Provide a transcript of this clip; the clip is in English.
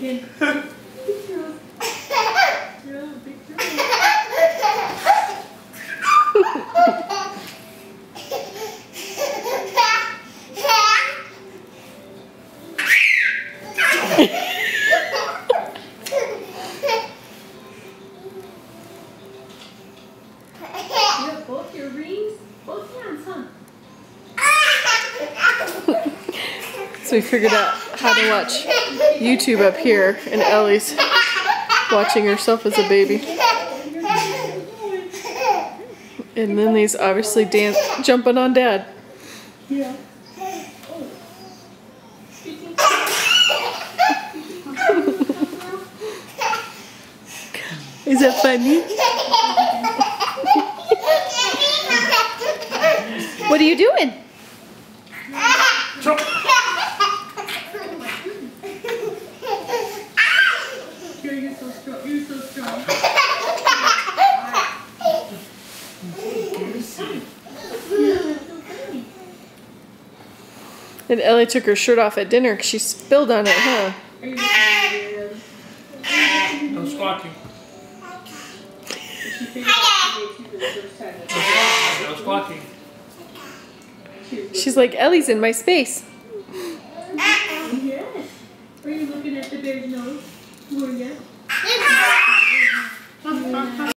again. Big girls. Girl, big girl. You have both your rings, both hands, huh? So we figured out how to watch YouTube up here, and Ellie's watching herself as a baby. And Lily's obviously jumping on Dad. Yeah. Is that funny? What are you doing? You're so strong. You're so strong. And Ellie took her shirt off at dinner because she spilled on it, huh? Are you No squawking. No squawking. She's like, Ellie's in my space. Yes. Are you looking at the bear's nose? Were you?